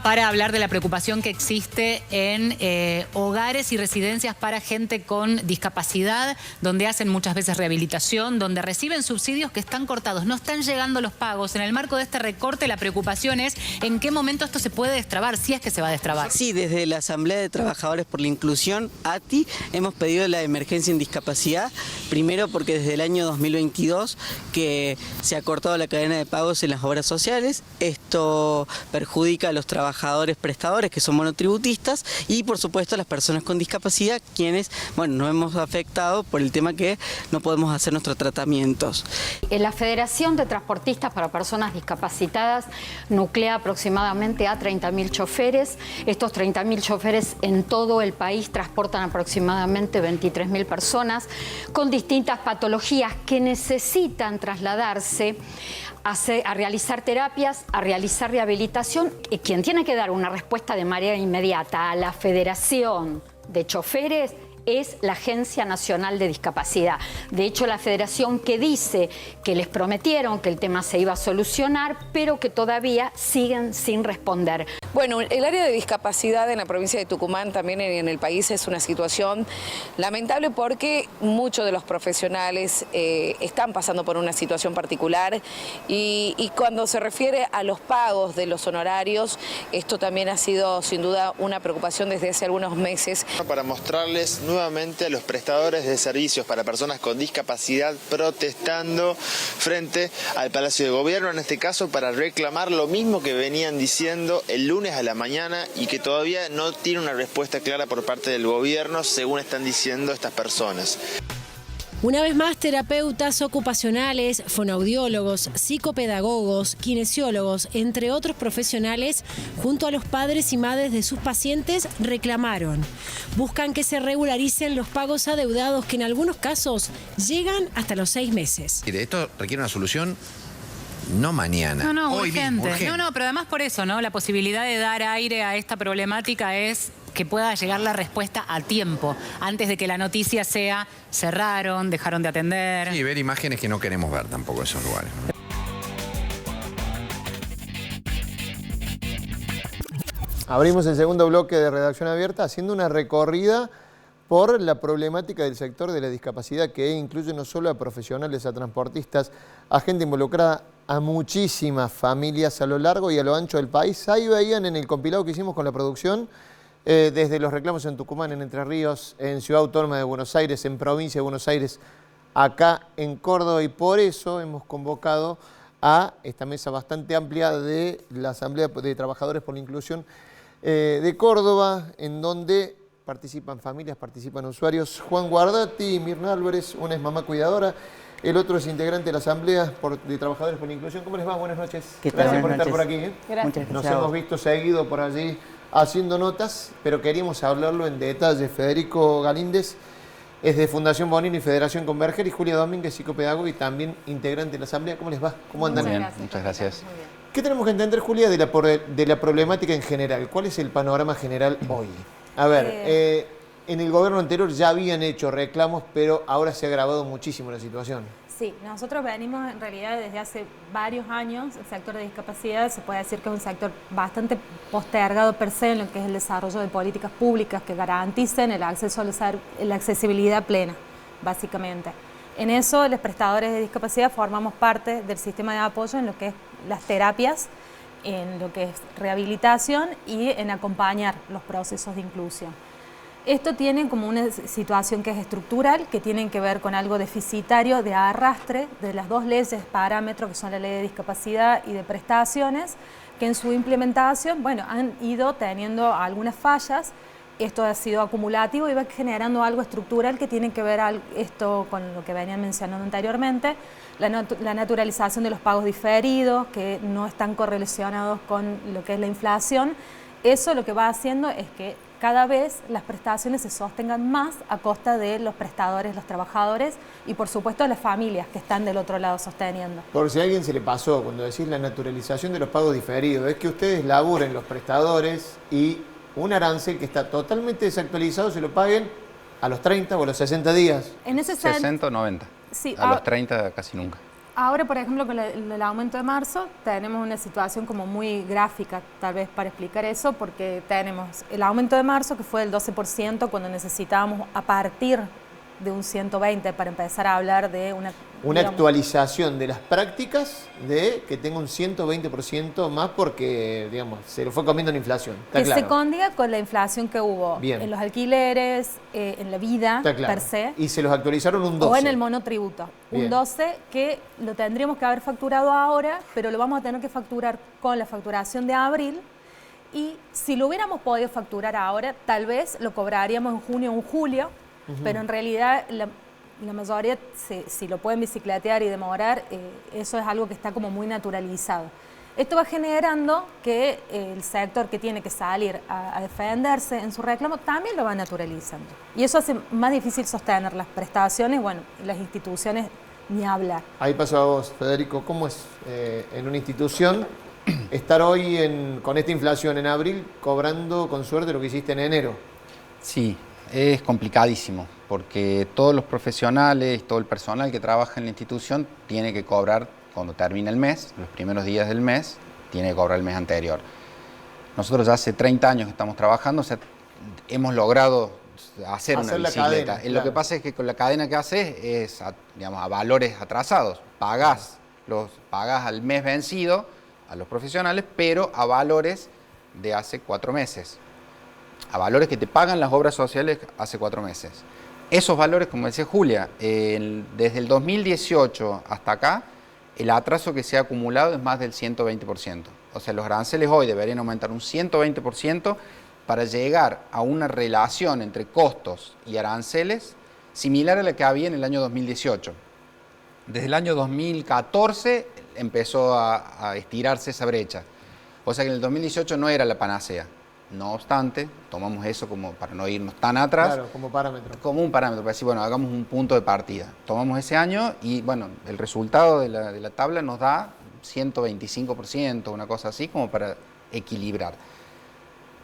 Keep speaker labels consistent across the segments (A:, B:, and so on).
A: para hablar de la preocupación que existe en hogares y residencias para gente con discapacidad, donde hacen muchas veces rehabilitación, donde reciben subsidios que están cortados, no están llegando los pagos. En el marco de este recorte, la preocupación es en qué momento esto se puede destrabar, si es que se va a destrabar.
B: Sí, desde la Asamblea de Trabajadores por la Inclusión, ATI, hemos pedido la emergencia en discapacidad, primero porque desde el año 2022 que se ha cortado la cadena de pagos en las obras sociales. Esto perjudica a los trabajadores prestadores que son monotributistas y por supuesto a las personas con discapacidad, quienes, bueno, nos hemos afectado por el tema que no podemos hacer nuestros tratamientos.
C: La Federación de Transportistas para Personas Discapacitadas nuclea aproximadamente a 30.000 choferes. Estos 30.000 choferes en todo el país transportan aproximadamente 23.000 personas con distintas patologías que necesitan trasladarse a realizar terapias, a realizar rehabilitación. Y quien tiene que dar una respuesta de manera inmediata a la Federación de Choferes es la Agencia Nacional de Discapacidad. De hecho, la federación que dice que les prometieron que el tema se iba a solucionar, pero que todavía siguen sin responder.
D: Bueno, el área de discapacidad en la provincia de Tucumán, también en el país, es una situación lamentable porque muchos de los profesionales están pasando por una situación particular y cuando se refiere a los pagos de los honorarios, esto también ha sido sin duda una preocupación desde hace algunos meses.
E: Para mostrarles nuevamente a los prestadores de servicios para personas con discapacidad protestando frente al Palacio de Gobierno, en este caso para reclamar lo mismo que venían diciendo el lunes a la mañana y que todavía no tiene una respuesta clara por parte del gobierno, según están diciendo estas personas.
F: Una vez más, terapeutas ocupacionales, fonoaudiólogos, psicopedagogos, kinesiólogos, entre otros profesionales, junto a los padres y madres de sus pacientes, reclamaron. Buscan que se regularicen los pagos adeudados que en algunos casos llegan hasta los 6 meses.
G: Mire, esto requiere una solución no mañana.
A: No,
G: hoy
A: urgente.
G: mismo, urgente.
A: No, pero además por eso, ¿no? La posibilidad de dar aire a esta problemática es que pueda llegar la respuesta a tiempo, antes de que la noticia sea cerraron, dejaron de atender.
G: Y ver imágenes que no queremos ver tampoco esos lugares.
H: Abrimos el segundo bloque de Redacción Abierta haciendo una recorrida por la problemática del sector de la discapacidad, que incluye no solo a profesionales, a transportistas, a gente involucrada, a muchísimas familias a lo largo y a lo ancho del país. Ahí veían en el compilado que hicimos con la producción, desde los reclamos en Tucumán, en Entre Ríos, en Ciudad Autónoma de Buenos Aires, en Provincia de Buenos Aires, acá en Córdoba, y por eso hemos convocado a esta mesa bastante amplia de la Asamblea de Trabajadores por la Inclusión de Córdoba, en donde participan familias, participan usuarios. Juan Guardati y Mirna Álvarez, una es mamá cuidadora, el otro es integrante de la Asamblea de Trabajadores por la Inclusión. ¿Cómo les va? Buenas noches. Gracias por estar por aquí.
C: Gracias.
H: Nos hemos visto seguido por allí haciendo notas, pero queríamos hablarlo en detalle. Federico Galíndez es de Fundación Bonino y Federación Converger, y Julia Domínguez, psicopedagoga y también integrante de la Asamblea. ¿Cómo les va? ¿Cómo andan?
I: Muy bien, muchas gracias.
H: ¿Qué tenemos que entender, Julia, de la problemática en general? ¿Cuál es el panorama general hoy? A ver, en el gobierno anterior ya habían hecho reclamos, pero ahora se ha agravado muchísimo la situación.
I: Sí, nosotros venimos en realidad desde hace varios años. El sector de discapacidad se puede decir que es un sector bastante postergado per se en lo que es el desarrollo de políticas públicas que garanticen el acceso a la accesibilidad plena, básicamente. En eso, los prestadores de discapacidad formamos parte del sistema de apoyo en lo que es las terapias, en lo que es rehabilitación y en acompañar los procesos de inclusión. Esto tiene como una situación que es estructural, que tiene que ver con algo deficitario de arrastre de las dos leyes parámetros, que son la ley de discapacidad y de prestaciones, que en su implementación, bueno, han ido teniendo algunas fallas. Esto ha sido acumulativo y va generando algo estructural que tiene que ver esto con lo que venían mencionando anteriormente, la naturalización de los pagos diferidos, que no están correlacionados con lo que es la inflación. Eso lo que va haciendo es que cada vez las prestaciones se sostengan más a costa de los prestadores, los trabajadores y por supuesto las familias que están del otro lado sosteniendo.
H: Por si a alguien se le pasó, cuando decís la naturalización de los pagos diferidos, es que ustedes laburen los prestadores y un arancel que está totalmente desactualizado se lo paguen a los 30 o a los 60 días.
I: En ese
J: 60 o 90.
I: Sí,
J: a los 30 casi nunca.
I: Ahora, por ejemplo, con el aumento de marzo, tenemos una situación como muy gráfica, tal vez para explicar eso, porque tenemos el aumento de marzo, que fue del 12%, cuando necesitábamos a partir de un 120 para empezar a hablar de una
H: actualización de las prácticas de que tenga un 120% más porque, digamos, se lo fue comiendo la inflación. Está claro.
I: Se condiga con la inflación que hubo en los alquileres, en la vida per se.
H: Y se los actualizaron un 12.
I: O en el monotributo. Un 12 que lo tendríamos que haber facturado ahora, pero lo vamos a tener que facturar con la facturación de abril. Y si lo hubiéramos podido facturar ahora, tal vez lo cobraríamos en junio o en julio, pero en realidad la mayoría, si lo pueden bicicletear y demorar, eso es algo que está como muy naturalizado. Esto va generando que el sector que tiene que salir a defenderse en su reclamo también lo va naturalizando. Y eso hace más difícil sostener las prestaciones, bueno, las instituciones ni hablar.
H: Ahí paso a vos, Federico. ¿Cómo es en una institución estar hoy con esta inflación en abril cobrando con suerte lo que hiciste en enero?
J: Sí, es complicadísimo, porque todos los profesionales, todo el personal que trabaja en la institución tiene que cobrar cuando termina el mes, los primeros días del mes, tiene que cobrar el mes anterior. Nosotros ya hace 30 años que estamos trabajando, o sea, hemos logrado hacer una bicicleta. Lo que pasa es que con la cadena que haces es digamos, a valores atrasados. Pagás al mes vencido a los profesionales, pero a valores de hace 4 meses. A valores que te pagan las obras sociales hace 4 meses. Esos valores, como decía Julia, desde el 2018 hasta acá, el atraso que se ha acumulado es más del 120%. O sea, los aranceles hoy deberían aumentar un 120% para llegar a una relación entre costos y aranceles similar a la que había en el año 2018. Desde el año 2014 empezó a estirarse esa brecha. O sea que en el 2018 no era la panacea. No obstante, tomamos eso como para no irnos tan atrás.
H: Claro, como parámetro.
J: Como un parámetro, para decir, bueno, hagamos un punto de partida. Tomamos ese año y, bueno, el resultado de la tabla nos da 125%, una cosa así, como para equilibrar.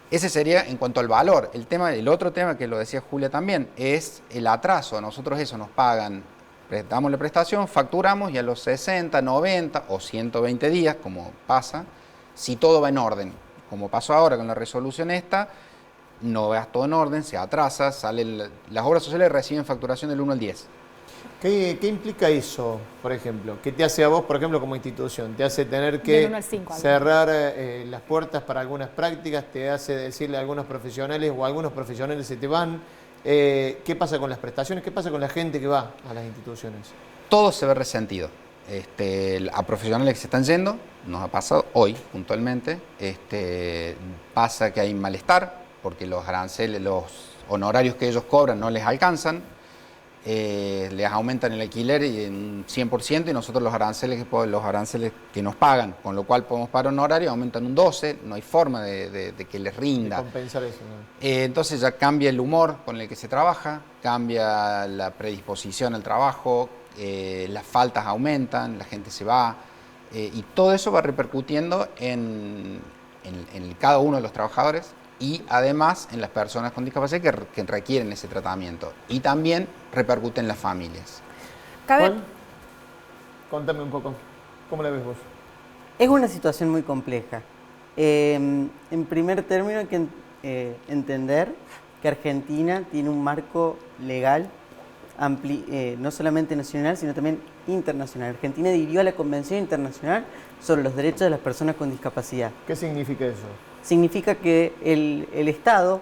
J: Ese sería en cuanto al valor. El otro tema que lo decía Julia también, es el atraso. A nosotros eso nos pagan, damos la prestación, facturamos y a los 60, 90 o 120 días, como pasa, si todo va en orden. Como pasó ahora con la resolución esta, no veas todo en orden, se atrasa, las obras sociales reciben facturación del 1 al 10.
H: ¿Qué implica eso, por ejemplo? ¿Qué te hace a vos, por ejemplo, como institución? ¿Te hace tener que cerrar las puertas para algunas prácticas? ¿Te hace decirle a algunos profesionales o algunos profesionales se te van? ¿Qué pasa con las prestaciones? ¿Qué pasa con la gente que va a las instituciones?
J: Todo se ve resentido. A profesionales que se están yendo, nos ha pasado hoy puntualmente, pasa que hay malestar porque los aranceles, los honorarios que ellos cobran no les alcanzan, les aumentan el alquiler en un 100% y nosotros los aranceles que nos pagan, con lo cual podemos pagar honorario, aumentan un 12%, no hay forma de que les rinda.
H: De compensar eso, ¿no?
J: Entonces ya cambia el humor con el que se trabaja, cambia la predisposición al trabajo, las faltas aumentan, la gente se va y todo eso va repercutiendo en cada uno de los trabajadores y además en las personas con discapacidad que requieren ese tratamiento y también repercute en las familias.
H: Juan, contame un poco, ¿cómo la ves vos?
B: Es una situación muy compleja. En primer término hay que entender que Argentina tiene un marco legal no solamente nacional, sino también internacional. Argentina adhirió a la Convención Internacional sobre los Derechos de las Personas con Discapacidad.
H: ¿Qué significa eso?
B: Significa que el Estado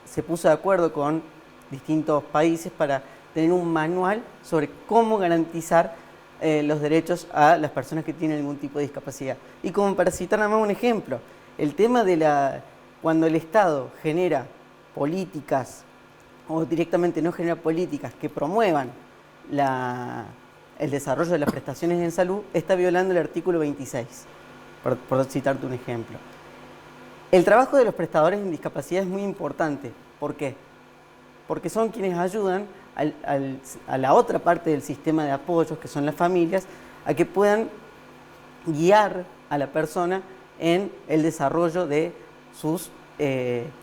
B: se puso de acuerdo con distintos países para tener un manual sobre cómo garantizar los derechos a las personas que tienen algún tipo de discapacidad. Y como para citar nada más un ejemplo, el tema de cuando el Estado genera políticas o directamente no genera políticas que promuevan el desarrollo de las prestaciones en salud, está violando el artículo 26, por citarte un ejemplo. El trabajo de los prestadores en discapacidad es muy importante. ¿Por qué? Porque son quienes ayudan a la otra parte del sistema de apoyos, que son las familias, a que puedan guiar a la persona en el desarrollo de sus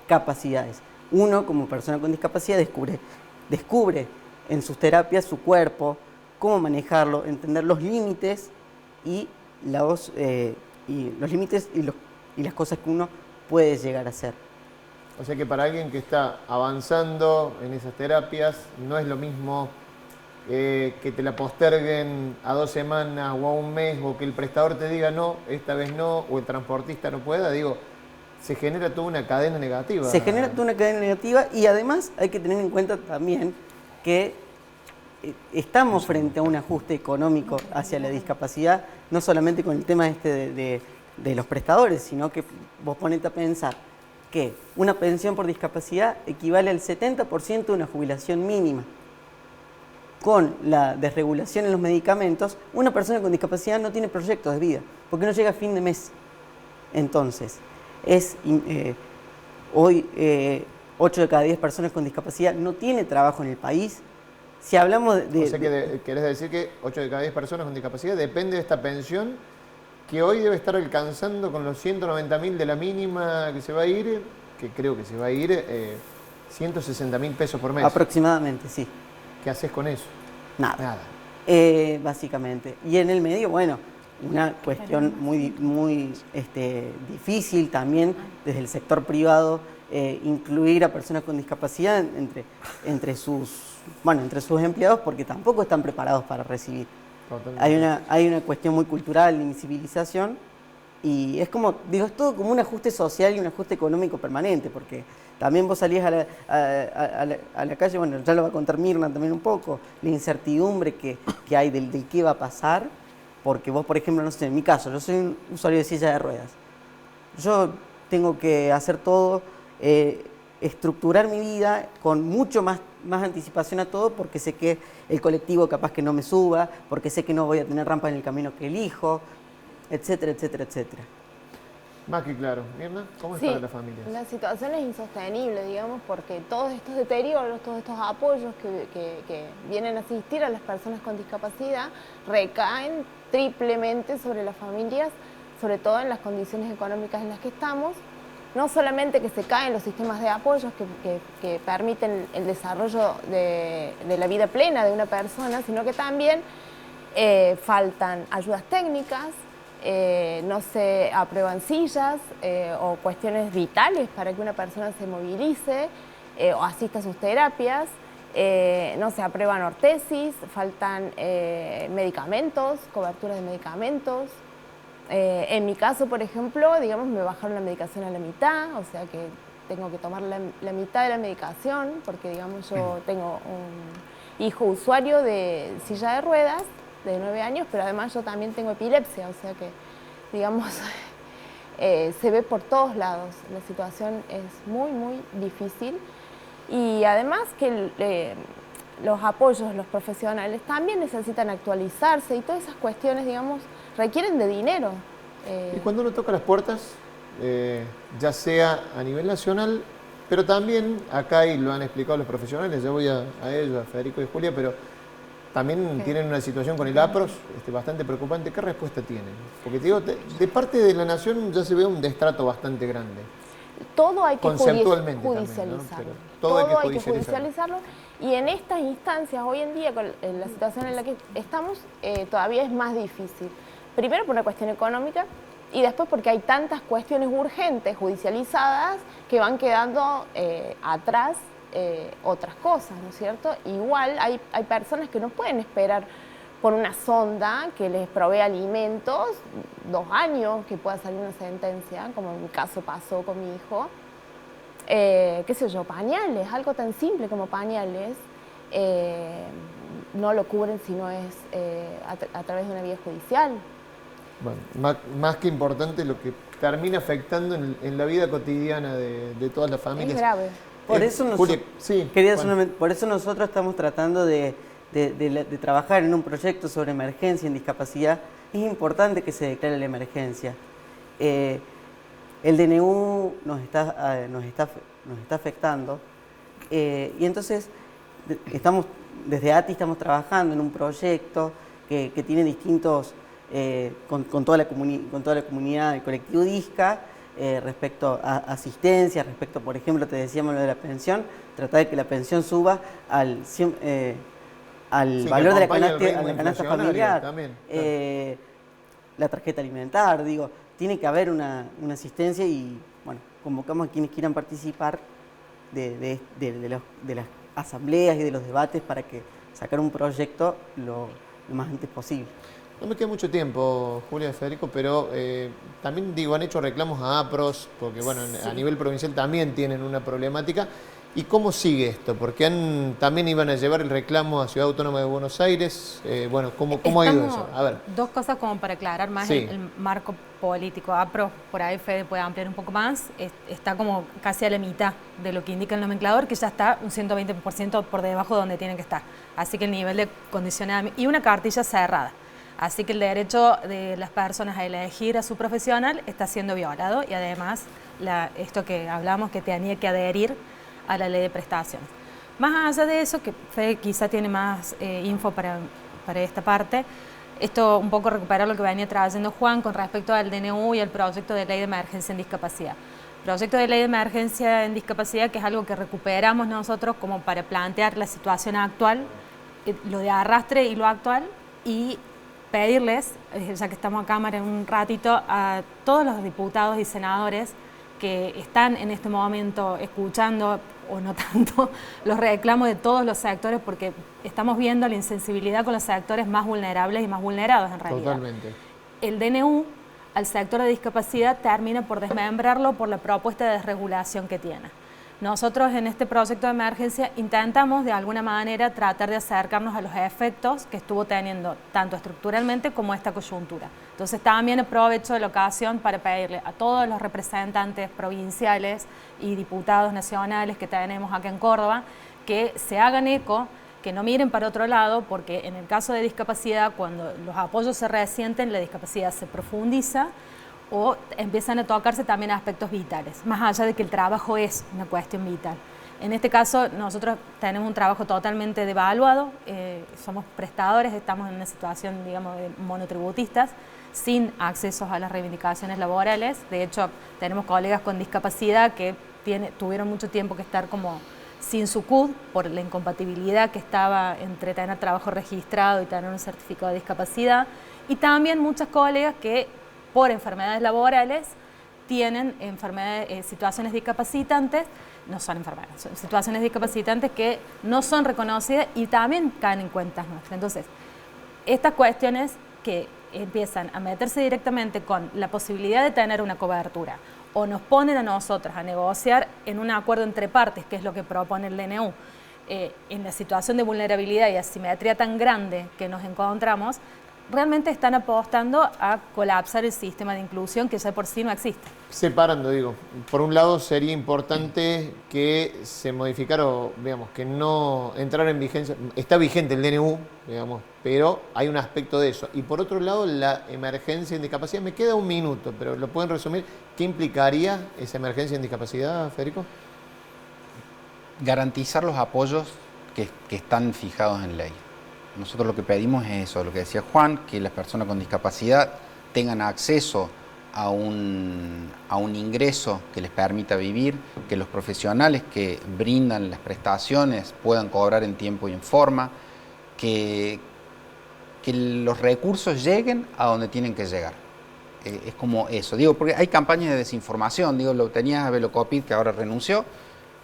B: capacidades. Uno, como persona con discapacidad, descubre en sus terapias su cuerpo, cómo manejarlo, entender los límites y los límites y las cosas que uno puede llegar a hacer.
H: O sea que para alguien que está avanzando en esas terapias, no es lo mismo que te la posterguen a 2 semanas o a 1 mes, o que el prestador te diga no, esta vez no, o el transportista no pueda. Digo, se genera toda una cadena negativa.
B: Se genera toda una cadena negativa, y además hay que tener en cuenta también que estamos frente a un ajuste económico hacia la discapacidad, no solamente con el tema de los prestadores, sino que vos ponete a pensar que una pensión por discapacidad equivale al 70% de una jubilación mínima. Con la desregulación en los medicamentos, una persona con discapacidad no tiene proyectos de vida, porque no llega a fin de mes. Entonces, hoy 8 de cada 10 personas con discapacidad no tiene trabajo en el país. Si hablamos
H: o sea que querés decir que 8 de cada 10 personas con discapacidad depende de esta pensión, que hoy debe estar alcanzando con los 190.000 de la mínima que se va a ir, que creo que se va a ir, 160.000 pesos por mes.
B: Aproximadamente, sí.
H: ¿Qué haces con eso?
B: Nada. Básicamente. Y en el medio, bueno, una cuestión muy difícil también desde el sector privado, incluir a personas con discapacidad entre sus empleados, porque tampoco están preparados para recibir. Hay una cuestión muy cultural de invisibilización, y es como, digo, es todo como un ajuste social y un ajuste económico permanente, porque también vos salís a la calle, bueno, ya lo va a contar Mirna también un poco, la incertidumbre que hay del qué va a pasar, porque vos, por ejemplo, no sé, en mi caso, yo soy un usuario de silla de ruedas. Yo tengo que hacer todo, estructurar mi vida con mucho más anticipación a todo, porque sé que el colectivo capaz que no me suba, porque sé que no voy a tener rampa en el camino que elijo, etcétera, etcétera, etcétera.
H: Más que claro. Mirna, ¿cómo está la familia?
K: La situación es insostenible, digamos, porque todos estos deterioros, todos estos apoyos que vienen a asistir a las personas con discapacidad recaen triplemente sobre las familias, sobre todo en las condiciones económicas en las que estamos. No solamente que se caen los sistemas de apoyos que permiten el desarrollo de la vida plena de una persona, sino que también faltan ayudas técnicas, no se aprueban sillas o cuestiones vitales para que una persona se movilice o asista a sus terapias, no se aprueban ortesis, faltan medicamentos, cobertura de medicamentos. En mi caso, por ejemplo, digamos, me bajaron la medicación a la mitad, o sea que tengo que tomar la mitad de la medicación, porque, digamos, yo tengo un hijo usuario de silla de ruedas de 9 años, pero además yo también tengo epilepsia, o sea que, digamos, se ve por todos lados. La situación es muy, muy difícil, y además que los apoyos, los profesionales también necesitan actualizarse, y todas esas cuestiones, digamos, requieren de dinero.
H: Y cuando uno toca las puertas, ya sea a nivel nacional, pero también acá, y lo han explicado los profesionales, ya voy a ellos, a Federico y Julia, pero también tienen una situación con el APROS bastante preocupante. ¿Qué respuesta tienen? Porque te digo, de parte de la nación ya se ve un destrato bastante grande.
K: Todo hay que
H: judicializarlo.
K: También, ¿no?
H: Todo hay que
K: judicializarlo. Y en estas instancias, hoy en día, con la situación en la que estamos, todavía es más difícil. Primero por una cuestión económica, y después porque hay tantas cuestiones urgentes judicializadas que van quedando atrás otras cosas, ¿no es cierto? Igual hay personas que no pueden esperar por una sonda que les provee alimentos 2 años que pueda salir una sentencia, como en mi caso pasó con mi hijo. Qué sé yo, pañales, algo tan simple como pañales, no lo cubren si no es a través de una vía judicial.
H: Bueno, más que importante, lo que termina afectando en la vida cotidiana de todas las familias.
K: Es grave.
B: Por eso, por eso nosotros estamos tratando de trabajar en un proyecto sobre emergencia en discapacidad. Es importante que se declare la emergencia. El DNU nos está afectando, y entonces desde ATI estamos trabajando en un proyecto que tiene distintos, con toda la comunidad del colectivo DISCA, respecto a asistencia, respecto, por ejemplo, te decíamos lo de la pensión, tratar de que la pensión suba al al
H: Sí,
B: valor de la
H: acompaña el
B: canasta,
H: ritmo inflacionario
B: familiar,
H: también,
B: la tarjeta alimentar, digo, tiene que haber una asistencia y, bueno, convocamos a quienes quieran participar de las asambleas y de los debates para que sacar un proyecto lo más antes posible.
H: No me queda mucho tiempo, Julia y Federico, pero también digo, han hecho reclamos a APROS, porque bueno,
C: Sí.
H: a nivel provincial también tienen una problemática. ¿Y cómo sigue esto? Porque también iban a llevar el reclamo a Ciudad Autónoma de Buenos Aires. Bueno, ¿cómo ha ido eso? A ver.
I: Dos cosas como para aclarar más
H: Sí.
I: el marco político. APRO, por ahí Fede puede ampliar un poco más, está como casi a la mitad de lo que indica el nomenclador, que ya está un 120% por debajo de donde tiene que estar. Así que el nivel de condicionamiento y una cartilla cerrada. Así que el derecho de las personas a elegir a su profesional está siendo violado y además esto que hablamos que tenía que adherir a la ley de prestaciones. Más allá de eso, que Fede quizá tiene más info para esta parte, esto un poco recuperar lo que venía trayendo Juan con respecto al DNU y al proyecto de ley de emergencia en discapacidad. Proyecto de ley de emergencia en discapacidad que es algo que recuperamos nosotros como para plantear la situación actual, lo de arrastre y lo actual, y pedirles, ya que estamos a cámara en un ratito, a todos los diputados y senadores que están en este momento escuchando, o no tanto, los reclamos de todos los sectores, porque estamos viendo la insensibilidad con los sectores más vulnerables y más vulnerados en realidad.
H: Totalmente.
I: El DNU al sector de discapacidad termina por desmembrarlo por la propuesta de desregulación que tiene. Nosotros en este proyecto de emergencia intentamos de alguna manera tratar de acercarnos a los efectos que estuvo teniendo tanto estructuralmente como esta coyuntura. Entonces también aprovecho la ocasión para pedirle a todos los representantes provinciales y diputados nacionales que tenemos acá en Córdoba que se hagan eco, que no miren para otro lado, porque en el caso de discapacidad, cuando los apoyos se resienten, la discapacidad se profundiza o empiezan a tocarse también aspectos vitales, más allá de que el trabajo es una cuestión vital. En este caso, nosotros tenemos un trabajo totalmente devaluado, somos prestadores, estamos en una situación, digamos, de monotributistas, sin accesos a las reivindicaciones laborales. De hecho, tenemos colegas con discapacidad que tuvieron mucho tiempo que estar como sin su CUD por la incompatibilidad que estaba entre tener trabajo registrado y tener un certificado de discapacidad. Y también muchas colegas que por enfermedades laborales tienen situaciones discapacitantes, no son enfermedades, son situaciones discapacitantes que no son reconocidas y también caen en cuentas nuestras. Entonces, estas cuestiones que empiezan a meterse directamente con la posibilidad de tener una cobertura o nos ponen a nosotros a negociar en un acuerdo entre partes, que es lo que propone el DNU, en la situación de vulnerabilidad y asimetría tan grande que nos encontramos, realmente están apostando a colapsar el sistema de inclusión que ya por sí no existe.
H: Separando, digo, por un lado sería importante que se modificara, digamos, que no entrara en vigencia, está vigente el DNU, digamos, pero hay un aspecto de eso. Y por otro lado, la emergencia en discapacidad, me queda un minuto, pero lo pueden resumir, ¿qué implicaría esa emergencia en discapacidad, Federico?
J: Garantizar los apoyos que están fijados en ley. Nosotros lo que pedimos es eso, lo que decía Juan, que las personas con discapacidad tengan acceso a un ingreso que les permita vivir, que los profesionales que brindan las prestaciones puedan cobrar en tiempo y en forma, que los recursos lleguen a donde tienen que llegar. Es como eso, digo, porque hay campañas de desinformación, digo, lo tenías a Velocopid, que ahora renunció,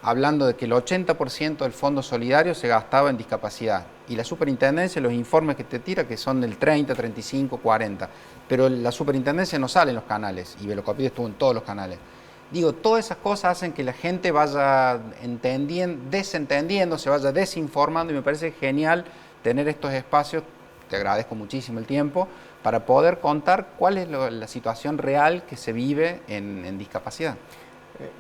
J: hablando de que el 80% del fondo solidario se gastaba en discapacidad. Y la superintendencia, los informes que te tira, que son del 30, 35, 40. Pero la superintendencia no sale en los canales, y Velocopid estuvo en todos los canales. Digo, todas esas cosas hacen que la gente vaya desentendiendo, se vaya desinformando, y me parece genial tener estos espacios, te agradezco muchísimo el tiempo, para poder contar cuál es la situación real que se vive en discapacidad.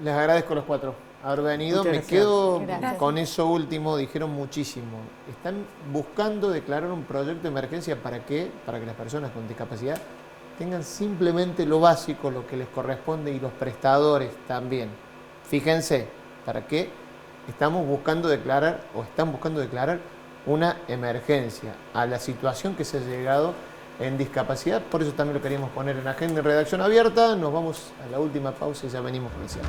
H: Les agradezco a los cuatro haber venido. Me quedo con eso último, dijeron muchísimo. Están buscando declarar un proyecto de emergencia ¿para qué? Para que las personas con discapacidad tengan simplemente lo básico, lo que les corresponde, y los prestadores también. Fíjense, ¿para qué? Están buscando declarar una emergencia a la situación que se ha llegado en discapacidad. Por eso también lo queríamos poner en agenda en redacción abierta. Nos vamos a la última pausa y ya venimos con el cierre.